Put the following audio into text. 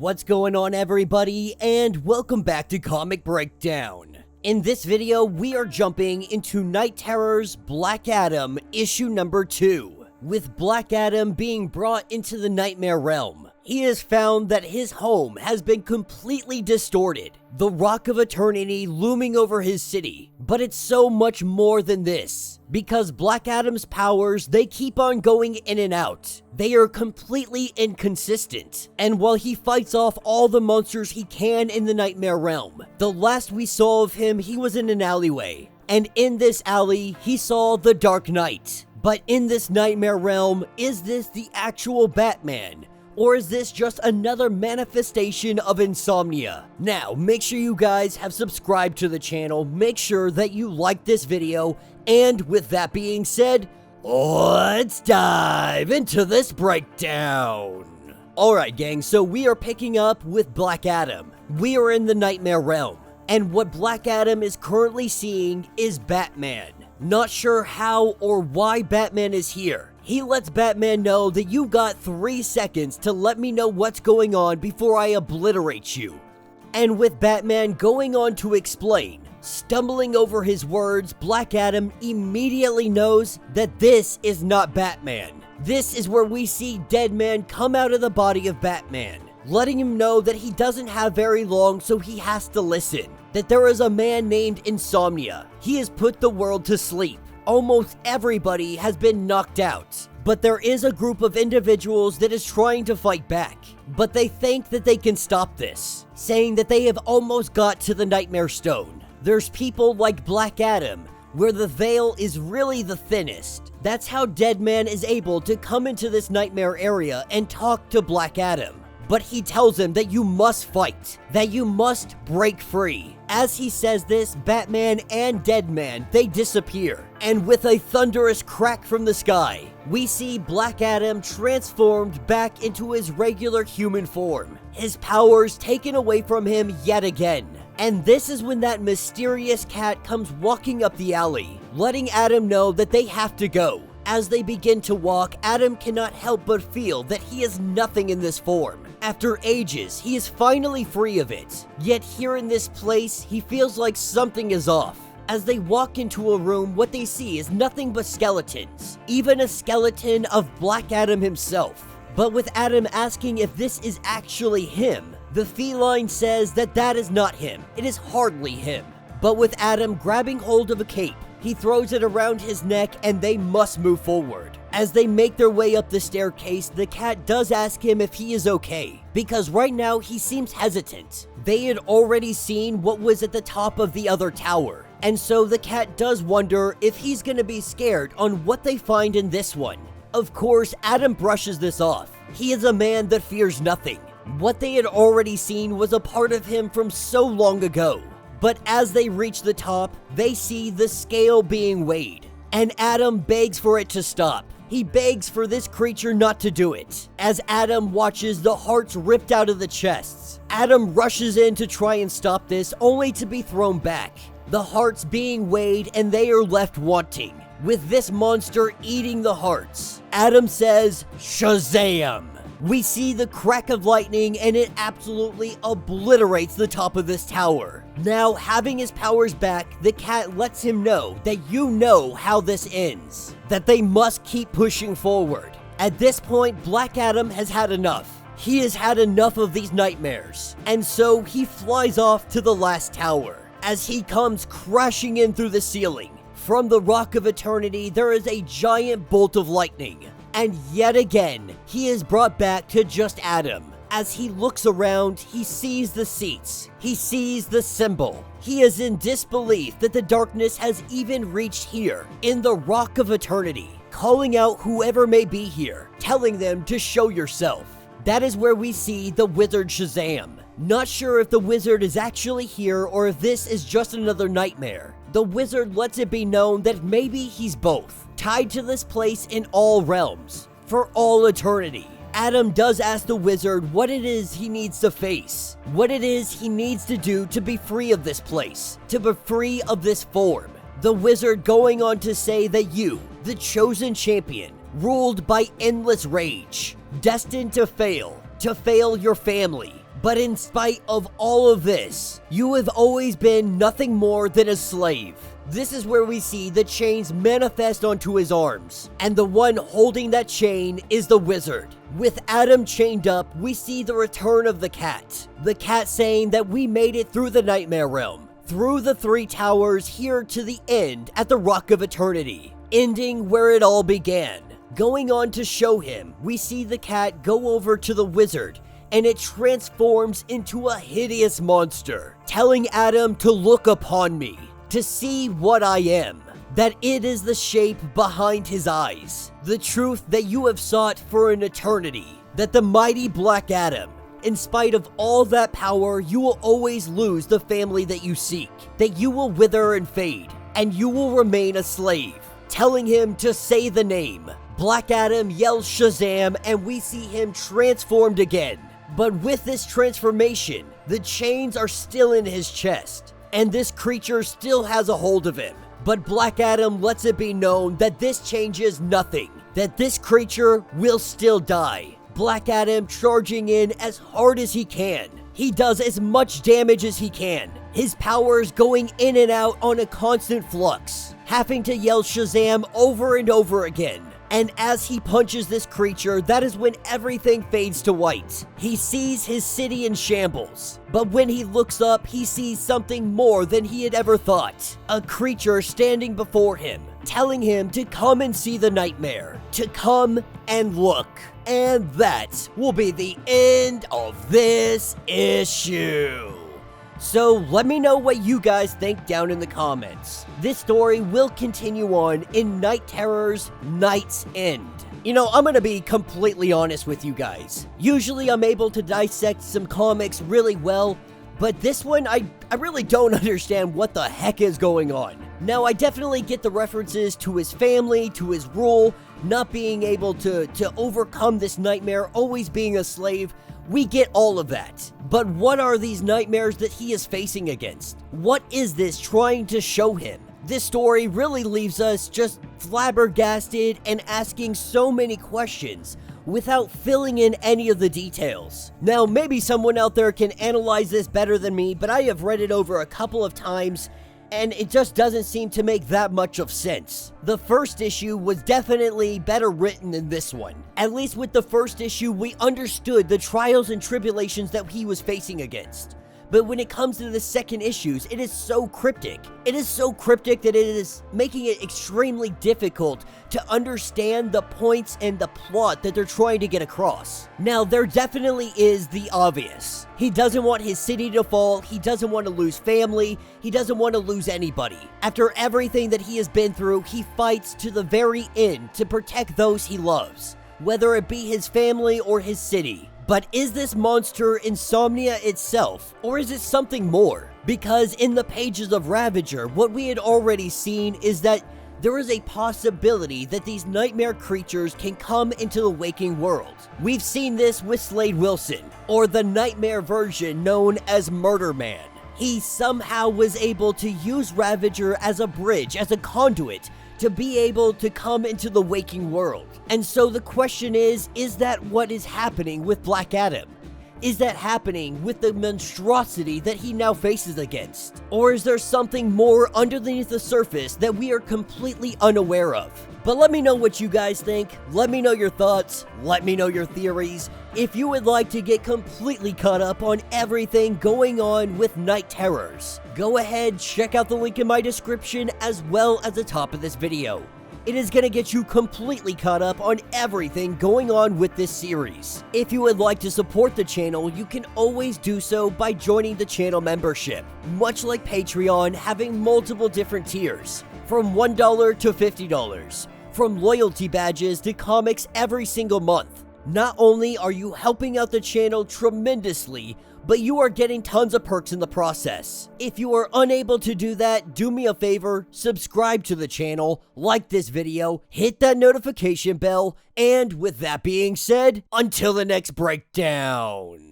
What's going on, everybody, and welcome back to Comic Breakdown. In this video, we are jumping into Night Terror's Black Adam issue number 2, with Black Adam being brought into the Nightmare Realm. He has found that his home has been completely distorted, the Rock of Eternity looming over his city. But it's so much more than this, because Black Adam's powers, they keep on going in and out. They are completely inconsistent, and while he fights off all the monsters he can in the Nightmare Realm, the last we saw of him, he was in an alleyway, and in this alley, he saw the Dark Knight. But in this Nightmare Realm, is this the actual Batman? Or is this just another manifestation of insomnia? Now, make sure you guys have subscribed to the channel, make sure that you like this video, and with that being said, let's dive into this breakdown. Alright gang, so we are picking up with Black Adam. We are in the Nightmare Realm, and what Black Adam is currently seeing is Batman. Not sure how or why Batman is here. He lets Batman know that you got 3 seconds to let me know what's going on before I obliterate you. And with Batman going on to explain, stumbling over his words, Black Adam immediately knows that this is not Batman. This is where we see Deadman come out of the body of Batman, letting him know that he doesn't have very long, so he has to listen. That there is a man named Insomnia. He has put the world to sleep. Almost everybody has been knocked out, but there is a group of individuals that is trying to fight back, but they think that they can stop this, saying that they have almost got to the Nightmare Stone. There's people like Black Adam, where the veil is really the thinnest. That's how Deadman is able to come into this nightmare area and talk to Black Adam. But he tells him that you must fight, that you must break free. As he says this, Batman and Deadman, they disappear. And with a thunderous crack from the sky, we see Black Adam transformed back into his regular human form. His powers taken away from him yet again. And this is when that mysterious cat comes walking up the alley, letting Adam know that they have to go. As they begin to walk, Adam cannot help but feel that he is nothing in this form. After ages, he is finally free of it. Yet here in this place, he feels like something is off. As they walk into a room, what they see is nothing but skeletons. Even a skeleton of Black Adam himself. But with Adam asking if this is actually him, the feline says that that is not him. It is hardly him. But with Adam grabbing hold of a cape, he throws it around his neck and they must move forward. As they make their way up the staircase, the cat does ask him if he is okay, because right now he seems hesitant. They had already seen what was at the top of the other tower, and so the cat does wonder if he's gonna be scared on what they find in this one. Of course, Adam brushes this off. He is a man that fears nothing. What they had already seen was a part of him from so long ago. But as they reach the top, they see the scale being weighed, and Adam begs for it to stop. He begs for this creature not to do it. As Adam watches the hearts ripped out of the chests, Adam rushes in to try and stop this, only to be thrown back. The hearts being weighed and they are left wanting, with this monster eating the hearts. Adam says, "Shazam!" We see the crack of lightning and it absolutely obliterates the top of this tower. Now, having his powers back, the cat lets him know that you know how this ends, that they must keep pushing forward. At this point, Black Adam has had enough. He has had enough of these nightmares, and so he flies off to the last tower. As he comes crashing in through the ceiling, from the Rock of Eternity, there is a giant bolt of lightning. And yet again, he is brought back to just Adam. As he looks around, he sees the seats. He sees the symbol. He is in disbelief that the darkness has even reached here, in the Rock of Eternity, calling out whoever may be here, telling them to show yourself. That is where we see the wizard Shazam. Not sure if the wizard is actually here or if this is just another nightmare. The wizard lets it be known that maybe he's both, tied to this place in all realms, for all eternity. Adam does ask the wizard what it is he needs to face, what it is he needs to do to be free of this place, to be free of this form. The wizard going on to say that you, the chosen champion, ruled by endless rage, destined to fail your family, But in spite of all of this, you have always been nothing more than a slave. This is where we see the chains manifest onto his arms, and the one holding that chain is the wizard. With Adam chained up, we see the return of the cat. The cat saying that we made it through the nightmare realm, through the 3 towers here to the end at the Rock of Eternity, ending where it all began. Going on to show him, we see the cat go over to the wizard, and it transforms into a hideous monster, telling Adam to look upon me, to see what I am, that it is the shape behind his eyes, the truth that you have sought for an eternity, that the mighty Black Adam, in spite of all that power, you will always lose the family that you seek, that you will wither and fade, and you will remain a slave, telling him to say the name. Black Adam yells Shazam, and we see him transformed again. But with this transformation, the chains are still in his chest, and this creature still has a hold of him. But Black Adam lets it be known that this changes nothing, that this creature will still die. Black Adam charging in as hard as he can. He does as much damage as he can. His powers going in and out on a constant flux, having to yell Shazam over and over again. And as he punches this creature, that is when everything fades to white. He sees his city in shambles, but when he looks up, he sees something more than he had ever thought. A creature standing before him, telling him to come and see the nightmare, to come and look. And that will be the end of this issue. So let me know what you guys think down in the comments. This story will continue on in Night Terror's Night's End. You know, I'm gonna be completely honest with you guys. Usually I'm able to dissect some comics really well, but this one, I really don't understand what the heck is going on. Now, I definitely get the references to his family, to his rule, not being able to overcome this nightmare, always being a slave. We get all of that. But what are these nightmares that he is facing against? What is this trying to show him? This story really leaves us just flabbergasted and asking so many questions without filling in any of the details. Now, maybe someone out there can analyze this better than me, but I have read it over a couple of times, and it just doesn't seem to make that much of sense. The first issue was definitely better written than this one. At least with the first issue, we understood the trials and tribulations that he was facing against. But when it comes to the second issues, it is so cryptic. It is so cryptic that it is making it extremely difficult to understand the points and the plot that they're trying to get across. Now, there definitely is the obvious. He doesn't want his city to fall, he doesn't want to lose family, he doesn't want to lose anybody. After everything that he has been through, he fights to the very end to protect those he loves, whether it be his family or his city. But is this monster Insomnia itself, or is it something more? Because in the pages of Ravager, what we had already seen is that there is a possibility that these nightmare creatures can come into the waking world. We've seen this with Slade Wilson, or the nightmare version known as Murder Man. He somehow was able to use Ravager as a bridge, as a conduit, to be able to come into the waking world. And so the question is that what is happening with Black Adam? Is that happening with the monstrosity that he now faces against? Or is there something more underneath the surface that we are completely unaware of? But let me know what you guys think. Let me know your thoughts. Let me know your theories. If you would like to get completely caught up on everything going on with Night Terrors, go ahead, check out the link in my description as well as the top of this video. It is going to get you completely caught up on everything going on with this series. If you would like to support the channel, you can always do so by joining the channel membership. Much like Patreon, having multiple different tiers, from $1 to $50, from loyalty badges to comics every single month. Not only are you helping out the channel tremendously, but you are getting tons of perks in the process. If you are unable to do that, do me a favor, subscribe to the channel, like this video, hit that notification bell, and with that being said, until the next breakdown.